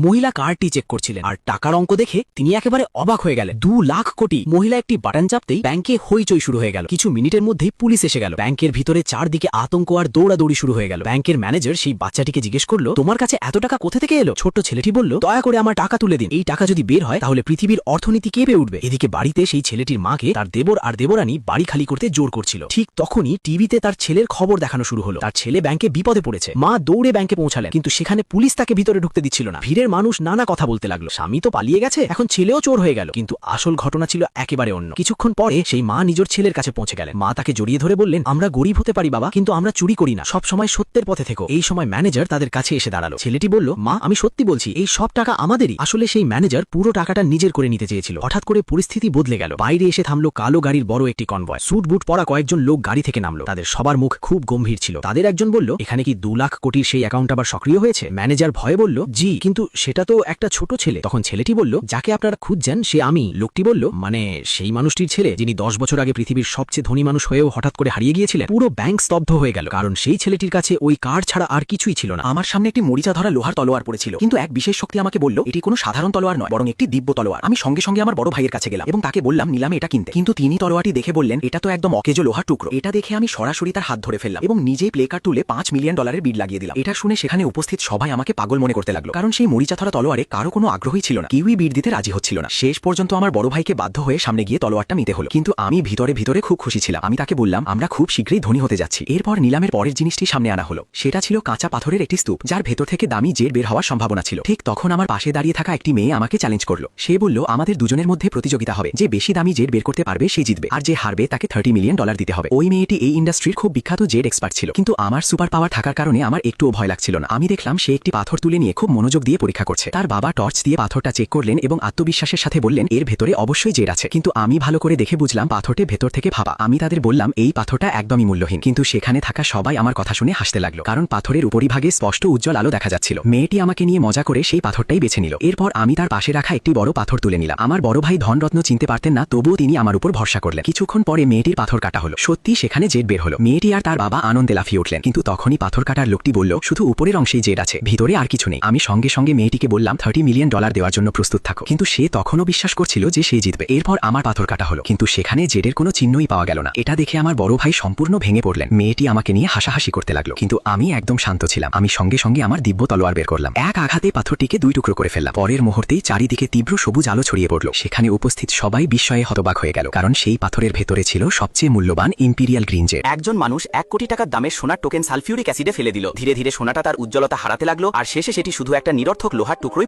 মহিলা কার্ডটি চেক করছিলেন আর টাকার অঙ্ক দেখে তিনি একেবারে অবাক হয়ে গেলেন। 2,00,000 কোটি। মহিলা একটি বাটন চাপতেই ব্যাংকে হইচই শুরু হয়ে গেল। কিছু মিনিটের মধ্যেই পুলিশ এসে গেল। ব্যাংকের ভিতরে চারদিকে আতঙ্ক আর দৌড়াদৌড়ি শুরু হয়ে গেল। ব্যাংকের ম্যানেজার সেই বাচ্চাটিকে জিজ্ঞেস করলো, তোমার কাছে এত টাকা কোথা থেকে এলো? ছোট্ট ছেলেটি বলল, দয়া করে আমার টাকা তুলে দিন। এই টাকা যদি বের হয় তাহলে পৃথিবীর অর্থনীতি কেঁপে উঠবে। এদিকে বাড়িতে সেই ছেলেটির মাকে তার দেবর আর দেবরানী বাড়ি খালি করতে জোর করছিল। ঠিক তখনই টিভিতে তার ছেলের খবর দেখানো শুরু হলো। তার ছেলে ব্যাংকে বিপদে পড়েছে। মা দৌড়ে ব্যাংকে পৌঁছালেন, কিন্তু সেখানে পুলিশ তাকে ভিতরে ঢুকতে দিচ্ছিল না। ভিড়ের মানুষ নানা কথা বলতে লাগলো, স্বামী তো পালিয়ে গেছে, এখন ছেলেও চোর হয়ে গেল। কিন্তু আসল ঘটনা ছিল একেবারে অন্য। কিছুক্ষণ পরে সেই মা নিজের ছেলের কাছে পৌঁছে গেলেন। মা তাকে জড়িয়ে ধরে বললেন, আমরা গরিব হতে পারি বাবা, কিন্তু আমরা চুরি করি না, সব সময় সত্যের পথে থেকো। এই সময় ম্যানেজার তাদের কাছে এসে দাঁড়ালো। ছেলেটি বলল, মা আমি সত্যি বলছি, এই সব টাকা আমাদেরই। আসলে সেই ম্যানেজার পুরো টাকাটা নিজের করে নিতে চেয়েছিল। হঠাৎ করে পরিস্থিতি বদলে গেল। বাইরে এসে থামলো কালো গাড়ির বড় একটি কনভয়। স্যুট বুট পরা কয়েকজন লোক গাড়ি থেকে নামলো। তাদের সবার মুখ খুব গম্ভীর ছিল। তাদের একজন বলল, এখানে কি 2,00,000 কোটির সেই অ্যাকাউন্ট আবার সক্রিয় হয়েছে? ম্যানেজার ভয়ে বলল, জি, কিন্তু সেটা তো একটা ছোট ছেলে। তখন ছেলেটি বলল, যাকে আপনারা খুঁজছেন সে আমি। লোকটি বলল, মানে সেই মানুষটির ছেলে যিনি 10 বছর আগে পৃথিবীর সবচেয়ে ধনী মানুষ হয়েও হঠাৎ করে হারিয়ে গিয়েছিলেন। পুরো ব্যাংক স্তব্ধ হয়ে গেল, কারণ সেই ছেলেটির কাছে ওই কার্ড ছাড়া আর কিছুই ছিল না। আমার সামনে একটি মরিচা ধরা লোহার তলোয়ার পড়েছিল, কিন্তু এক বিশেষ শক্তি আমাকে বলল এটি কোনো সাধারণ তলোয়ার নয়, বরং একটি দিব্য তলোয়ার। আমি সঙ্গে সঙ্গে আমার বড় ভাইয়ের কাছে গেলাম এবং তাকে বললাম নিলামে এটা কিনতে। কিন্তু তিনি তলোয়ারটি দেখে বললেন, এটা তো একদম অকেজো লোহার টুকরো। এটা দেখে আমি সরাসরি তার হাত ধরে ফেললাম এবং নিজেই প্লে কার্ড তুলে $5 মিলিয়ন বিড লাগিয়ে দিলাম। এটা শুনে সেখানে উপস্থিত সবাই আমাকে পাগল মনে করতে লাগলো, কারণ সেই মরিচা ধরা তলোয়ারে কারো কোনো আগ্রহই ছিল না। কেউই বিড দিতে রাজি হচ্ছিল না। শেষ পর্যন্ত আমার বড় ভাইকে বাধ্য হয়ে সামনে গিয়ে তলোয়ারটা নিতে হলো, কিন্তু আমি ভিতরে ভিতরে খুব খুশি ছিলাম। আমি তাকে বললাম, আমরা খুব শীঘ্রই ধনী হতে যাচ্ছি। এরপর নিলামের পরের জিনিসটি সামনে আনা হলো। সেটা ছিল কাঁচা পাথরের একটি স্তূপ, যার ভেতর থেকে দামি জেড বের হওয়ার সম্ভাবনা ছিল। ঠিক তখন আমার পাশে দাঁড়িয়ে থাকা একটি মেয়ে আমাকে চ্যালেঞ্জ করলো। সে বলল, আমাদের দুজনের মধ্যে প্রতিযোগিতা হবে, যে বেশি দামি জেড বের করতে পারবে সে জিতবে, আর যে হারবে তাকে $30 মিলিয়ন দিতে হবে। ওই মেয়েটি এই ইন্ডাস্ট্রির খুব বিখ্যাত জেড এক্সপার্ট ছিল, কিন্তু আমার সুপার পাওয়ার থাকার কারণে আমার একটুও ভয় লাগছিল না। আমি দেখলাম সে একটি পাথর তুলে নিয়ে খুব মনোযোগ দিয়ে পরীক্ষা করছে। তার বাবা টর্চ দিয়ে পাথরটা চেক করলেন এবং আত্মবিশ্বাসের সাথে বললেন, এর ভেতরে অবশ্যই জেড আছে। কিন্তু আমি ভালো করে দেখে বুঝলাম পাথরটি ভেতর থেকে ভাবা। আমি তাদের বললাম, এই পাথরটা একদমই মূল্যহীন, কিন্তু সেখানে থাকা সবাই আমার কথা শুনে হাসতে লাগলো, কারণ পাথরের উপরিভাগে স্পষ্ট উজ্জ্বল আলো দেখা যাচ্ছিল। মেয়েটি আমাকে নিয়ে মজা করে সেই পাথরটাই বেছে নিল। এরপর আমি তার পাশে রাখা একটি বড় পাথর তুলে নিলাম। আমার বড় ভাই ধনরত্ন চিনতে পারতেন না, তবুও তিনি আমার উপর ভরসা করলেন। কিছুক্ষণ পরে মেয়েটির পাথর কাটা হলো। সত্যি সেখানে জেড বের হলো। মেয়েটি আর তার বাবা আনন্দে লাফিয়ে উঠলেন, কিন্তু তখনই পাথর কাটার লোকটি বলল, শুধু উপরের অংশেই জেড আছে, ভিতরে আর কিছু নেই। আমি সঙ্গে সঙ্গে মেয়েটিকে বললাম, $30 মিলিয়ন দেওয়ার জন্য প্রস্তুত থাকো, কিন্তু সে তখনও বিশ্বাস করছিল যে সে জিতবে। এরপর আমার পাথর কাটা হলো, কিন্তু সেখানে জেডের কোনো চিহ্নই পাওয়া গেল না। এটা দেখে আমার বড় ভাই সম্পূর্ণ ভেঙে পড়লেন। মেয়েটি আমাকে নিয়ে হাসাহাসি করতে লাগলো, কিন্তু আমি একদম শান্ত ছিলাম। আমি সঙ্গে সঙ্গে আমার দিব্য তলোয়ার বের করলাম। এক আঘাতে পাথরটিকে 2 টুকরো করে ফেললাম। পরের মুহূর্তেই চারিদিকে তীব্র সবুজ আলো ছড়িয়ে পড়ল। সেখানে উপস্থিত সবাই বিস্ময়ে হতবাক হয়ে গেল, কারণ সেই পাথরের ভেতরে ছিল সবচেয়ে মূল্যবান ইম্পিরিয়াল গ্রিন জেড। একজন মানুষ 1 কোটি টাকার দামের সোনার টোকেন সালফিউরিক অ্যাসিডে ফেলে দিল। ধীরে ধীরে সোনাটা তার উজ্জ্বলতা হারাতে লাগলো, আর শেষে সেটি শুধু একটা নিরর্থক লোহার টুকরোই